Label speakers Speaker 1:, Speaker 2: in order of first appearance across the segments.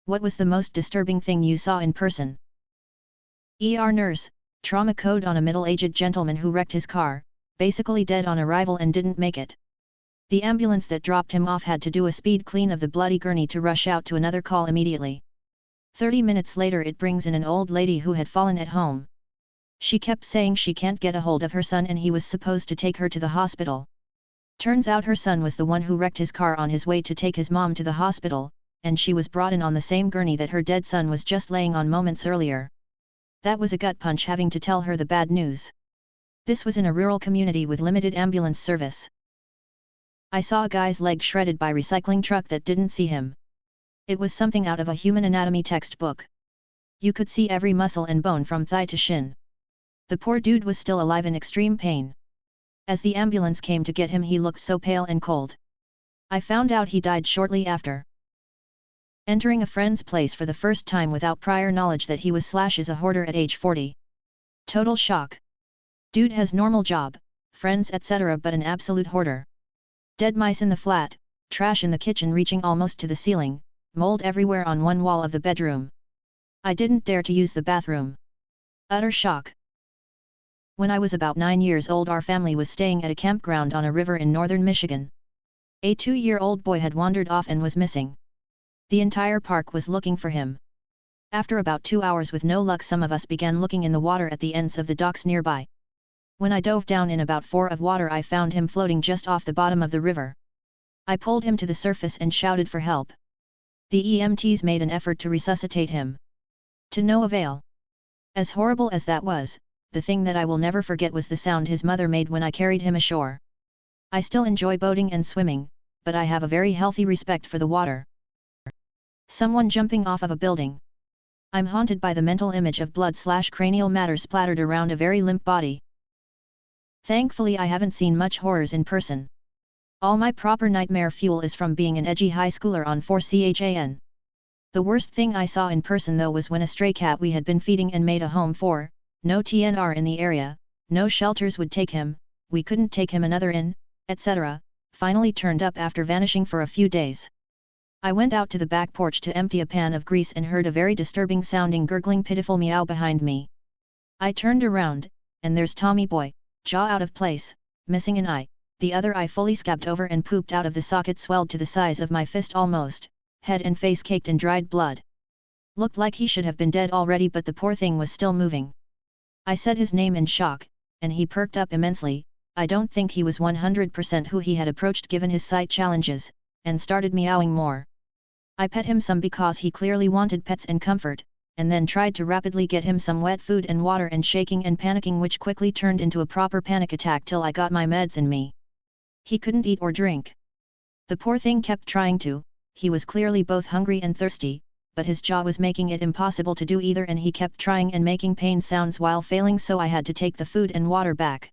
Speaker 1: What was the most disturbing thing you saw in person? ER nurse, trauma code on a middle-aged gentleman who wrecked his car, basically dead on arrival and didn't make it. The ambulance that dropped him off had to do a speed clean of the bloody gurney to rush out to another call immediately. 30 minutes later it brings in an old lady who had fallen at home. She kept saying she can't get a hold of her son and he was supposed to take her to the hospital. Turns out her son was the one who wrecked his car on his way to take his mom to the hospital, and she was brought in on the same gurney that her dead son was just laying on moments earlier. That was a gut punch having to tell her the bad news. This was in a rural community with limited ambulance service. I saw a guy's leg shredded by recycling truck that didn't see him. It was something out of a human anatomy textbook. You could see every muscle and bone from thigh to shin. The poor dude was still alive in extreme pain. As the ambulance came to get him he looked so pale and cold. I found out he died shortly after. Entering a friend's place for the first time without prior knowledge that he was / a hoarder at age 40. Total shock. Dude has normal job, friends etc. but an absolute hoarder. Dead mice in the flat, trash in the kitchen reaching almost to the ceiling, mold everywhere on one wall of the bedroom. I didn't dare to use the bathroom. Utter shock. When I was about 9 years old our family was staying at a campground on a river in northern Michigan. A 2-year-old boy had wandered off and was missing. The entire park was looking for him. After about 2 hours with no luck some of us began looking in the water at the ends of the docks nearby. When I dove down in about 4 of water I found him floating just off the bottom of the river. I pulled him to the surface and shouted for help. The EMTs made an effort to resuscitate him. To no avail. As horrible as that was, the thing that I will never forget was the sound his mother made when I carried him ashore. I still enjoy boating and swimming, but I have a very healthy respect for the water. Someone jumping off of a building. I'm haunted by the mental image of blood/cranial matter splattered around a very limp body. Thankfully I haven't seen much horrors in person. All my proper nightmare fuel is from being an edgy high schooler on 4CHAN. The worst thing I saw in person though was when a stray cat we had been feeding and made a home for, no TNR in the area, no shelters would take him, we couldn't take him another in, etc., finally turned up after vanishing for a few days. I went out to the back porch to empty a pan of grease and heard a very disturbing sounding gurgling pitiful meow behind me. I turned around, and there's Tommy Boy, jaw out of place, missing an eye, the other eye fully scabbed over and pooped out of the socket swelled to the size of my fist almost, head and face caked in dried blood. Looked like he should have been dead already but the poor thing was still moving. I said his name in shock, and he perked up immensely. I don't think he was 100% who he had approached given his sight challenges, and started meowing more. I pet him some because he clearly wanted pets and comfort, and then tried to rapidly get him some wet food and water and shaking and panicking which quickly turned into a proper panic attack till I got my meds in me. He couldn't eat or drink. The poor thing kept trying to, he was clearly both hungry and thirsty, but his jaw was making it impossible to do either and he kept trying and making pain sounds while failing so I had to take the food and water back.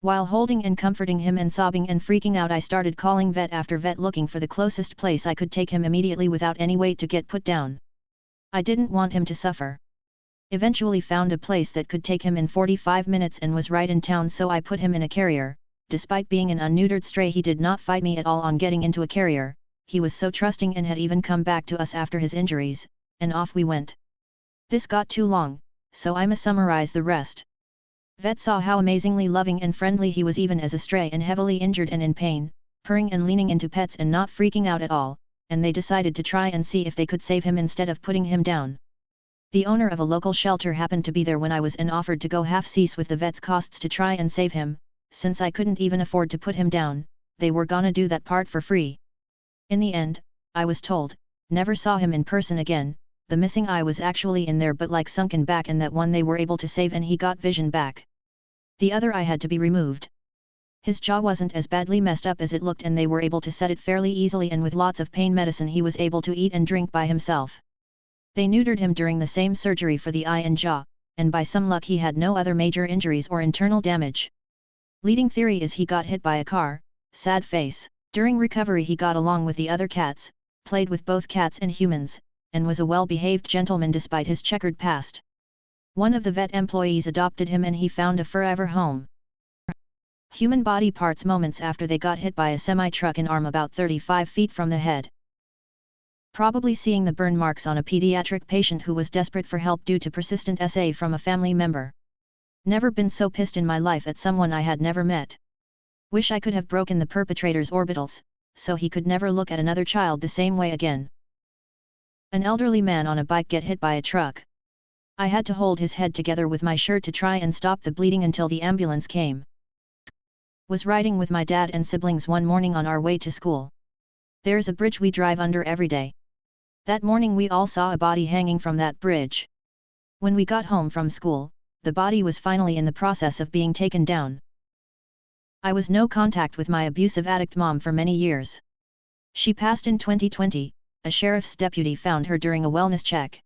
Speaker 1: While holding and comforting him and sobbing and freaking out I started calling vet after vet looking for the closest place I could take him immediately without any weight to get put down. I didn't want him to suffer. Eventually found a place that could take him in 45 minutes and was right in town so I put him in a carrier. Despite being an unneutered stray he did not fight me at all on getting into a carrier, he was so trusting and had even come back to us after his injuries, and off we went. This got too long, so I'ma summarize the rest. Vet saw how amazingly loving and friendly he was even as a stray and heavily injured and in pain, purring and leaning into pets and not freaking out at all, and they decided to try and see if they could save him instead of putting him down. The owner of a local shelter happened to be there when I was and offered to go half-cease with the vet's costs to try and save him. Since I couldn't even afford to put him down, they were gonna do that part for free. In the end, I was told, never saw him in person again, the missing eye was actually in there but like sunken back and that one they were able to save and he got vision back. The other eye had to be removed. His jaw wasn't as badly messed up as it looked and they were able to set it fairly easily and with lots of pain medicine he was able to eat and drink by himself. They neutered him during the same surgery for the eye and jaw, and by some luck he had no other major injuries or internal damage. Leading theory is he got hit by a car, sad face. During recovery he got along with the other cats, played with both cats and humans, and was a well-behaved gentleman despite his checkered past. One of the vet employees adopted him and he found a forever home. Human body parts moments after they got hit by a semi-truck in arm about 35 feet from the head. Probably seeing the burn marks on a pediatric patient who was desperate for help due to persistent SA from a family member. Never been so pissed in my life at someone I had never met. Wish I could have broken the perpetrator's orbitals, so he could never look at another child the same way again. An elderly man on a bike get hit by a truck. I had to hold his head together with my shirt to try and stop the bleeding until the ambulance came. Was riding with my dad and siblings one morning on our way to school. There's a bridge we drive under every day. That morning we all saw a body hanging from that bridge. When we got home from school, the body was finally in the process of being taken down. I was no contact with my abusive addict mom for many years. She passed in 2020, a sheriff's deputy found her during a wellness check.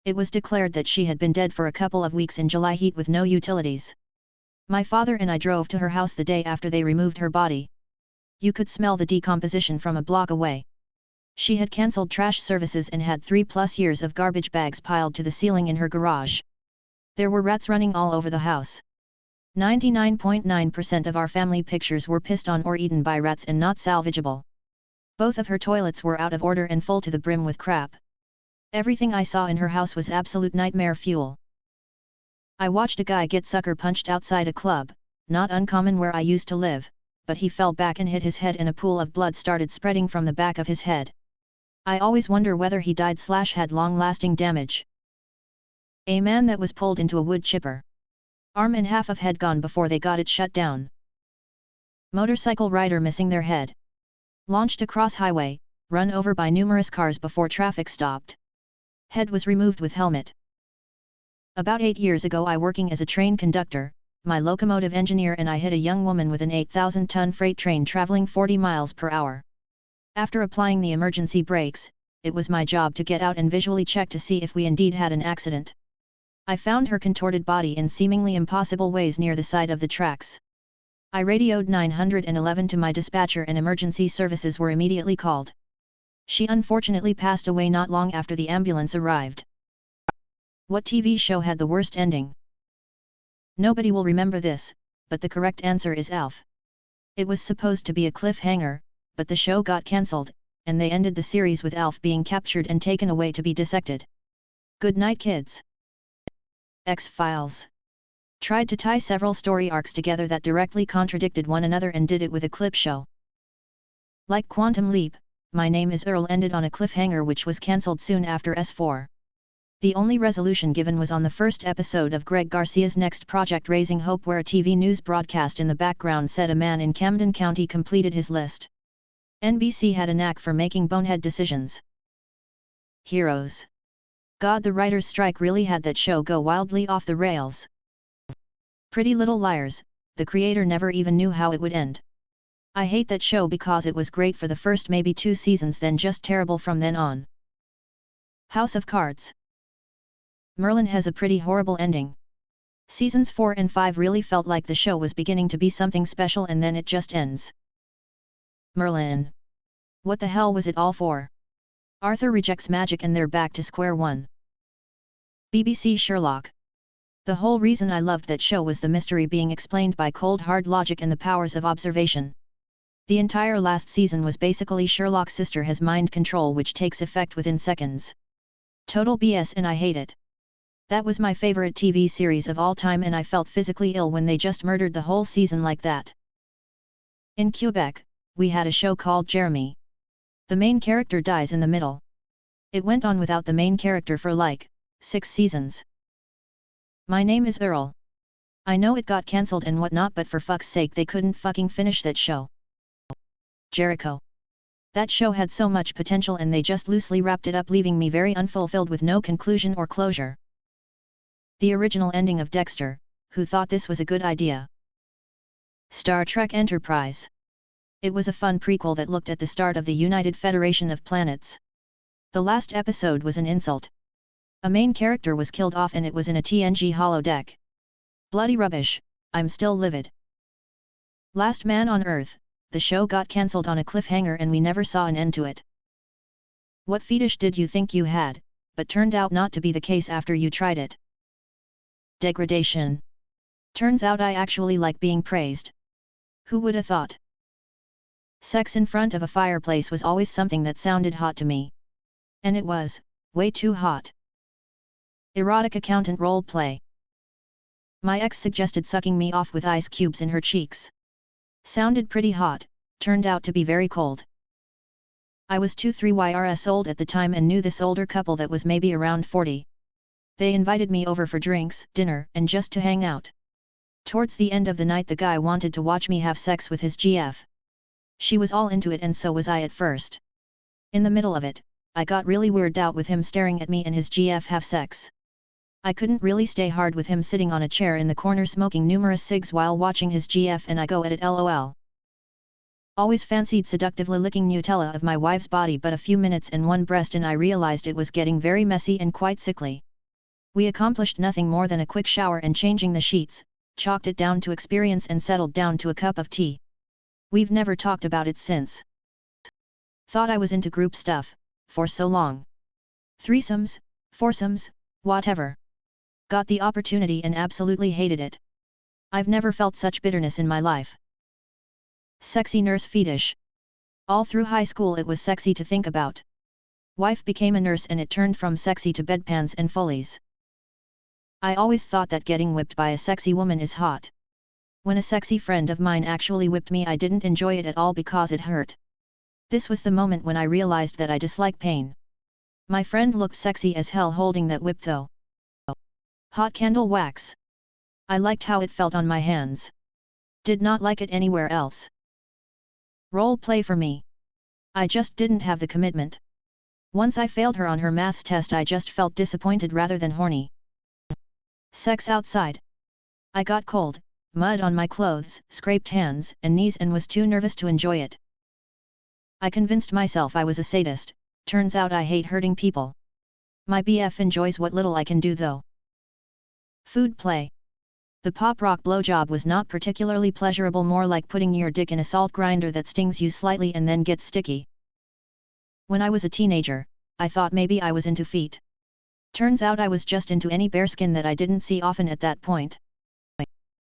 Speaker 1: It was declared that she had been dead for a couple of weeks in July heat with no utilities. My father and I drove to her house the day after they removed her body. You could smell the decomposition from a block away. She had cancelled trash services and had 3+ years of garbage bags piled to the ceiling in her garage. There were rats running all over the house. 99.9% of our family pictures were pissed on or eaten by rats and not salvageable. Both of her toilets were out of order and full to the brim with crap. Everything I saw in her house was absolute nightmare fuel. I watched a guy get sucker punched outside a club, not uncommon where I used to live, but he fell back and hit his head and a pool of blood started spreading from the back of his head. I always wonder whether he died/had long-lasting damage. A man that was pulled into a wood chipper. Arm and half of head gone before they got it shut down. Motorcycle rider missing their head. Launched across highway, run over by numerous cars before traffic stopped. Head was removed with helmet. About 8 years ago I working as a train conductor, my locomotive engineer and I hit a young woman with an 8,000-ton freight train traveling 40 miles per hour. After applying the emergency brakes, it was my job to get out and visually check to see if we indeed had an accident. I found her contorted body in seemingly impossible ways near the side of the tracks. I radioed 911 to my dispatcher and emergency services were immediately called. She unfortunately passed away not long after the ambulance arrived. What TV show had the worst ending? Nobody will remember this, but the correct answer is ALF. It was supposed to be a cliffhanger, but the show got cancelled, and they ended the series with ALF being captured and taken away to be dissected. Good night, kids. X-Files. Tried to tie several story arcs together that directly contradicted one another and did it with a clip show. Like Quantum Leap, My Name is Earl ended on a cliffhanger which was cancelled soon after S4. The only resolution given was on the first episode of Greg Garcia's next project Raising Hope, where a TV news broadcast in the background said a man in Camden County completed his list. NBC had a knack for making bonehead decisions. Heroes. God, the writer's strike really had that show go wildly off the rails. Pretty Little Liars, the creator never even knew how it would end. I hate that show because it was great for the first maybe 2 seasons, then just terrible from then on. House of Cards. Merlin has a pretty horrible ending. Seasons 4 and 5 really felt like the show was beginning to be something special and then it just ends. Merlin. What the hell was it all for? Arthur rejects magic and they're back to square one. BBC Sherlock. The whole reason I loved that show was the mystery being explained by cold hard logic and the powers of observation. The entire last season was basically Sherlock's sister has mind control which takes effect within seconds. Total BS and I hate it. That was my favorite TV series of all time and I felt physically ill when they just murdered the whole season like that. In Quebec, we had a show called Jeremy. The main character dies in the middle. It went on without the main character for like 6 seasons. My Name is Earl. I know it got cancelled and whatnot, but for fuck's sake they couldn't fucking finish that show. Jericho. That show had so much potential and they just loosely wrapped it up, leaving me very unfulfilled with no conclusion or closure. The original ending of Dexter, who thought this was a good idea? Star Trek Enterprise. It was a fun prequel that looked at the start of the United Federation of Planets. The last episode was an insult. A main character was killed off and it was in a TNG holodeck. Bloody rubbish, I'm still livid. Last Man on Earth, the show got cancelled on a cliffhanger and we never saw an end to it. What fetish did you think you had, but turned out not to be the case after you tried it? Degradation. Turns out I actually like being praised. Who would have thought? Sex in front of a fireplace was always something that sounded hot to me. And it was, way too hot. Erotic accountant role play. My ex suggested sucking me off with ice cubes in her cheeks. Sounded pretty hot, turned out to be very cold. I was 2-3 years old at the time and knew this older couple that was maybe around 40. They invited me over for drinks, dinner, and just to hang out. Towards the end of the night the guy wanted to watch me have sex with his GF. She was all into it and so was I at first. In the middle of it, I got really weirded out with him staring at me and his GF have sex. I couldn't really stay hard with him sitting on a chair in the corner smoking numerous cigs while watching his GF and I go at it lol. Always fancied seductively licking Nutella of my wife's body but a few minutes and one breast and I realized it was getting very messy and quite sickly. We accomplished nothing more than a quick shower and changing the sheets, chalked it down to experience and settled down to a cup of tea. We've never talked about it since. Thought I was into group stuff, for so long. Threesomes, foursomes, whatever. Got the opportunity and absolutely hated it. I've never felt such bitterness in my life. Sexy nurse fetish. All through high school it was sexy to think about. Wife became a nurse and it turned from sexy to bedpans and follies. I always thought that getting whipped by a sexy woman is hot. When a sexy friend of mine actually whipped me I didn't enjoy it at all because it hurt. This was the moment when I realized that I dislike pain. My friend looked sexy as hell holding that whip though. Hot candle wax. I liked how it felt on my hands. Did not like it anywhere else. Role play for me. I just didn't have the commitment. Once I failed her on her maths test I just felt disappointed rather than horny. Sex outside. I got cold, mud on my clothes, scraped hands and knees and was too nervous to enjoy it. I convinced myself I was a sadist, turns out I hate hurting people. My BF enjoys what little I can do though. Food play. The pop rock blowjob was not particularly pleasurable, more like putting your dick in a salt grinder that stings you slightly and then gets sticky. When I was a teenager, I thought maybe I was into feet. Turns out I was just into any bearskin that I didn't see often at that point.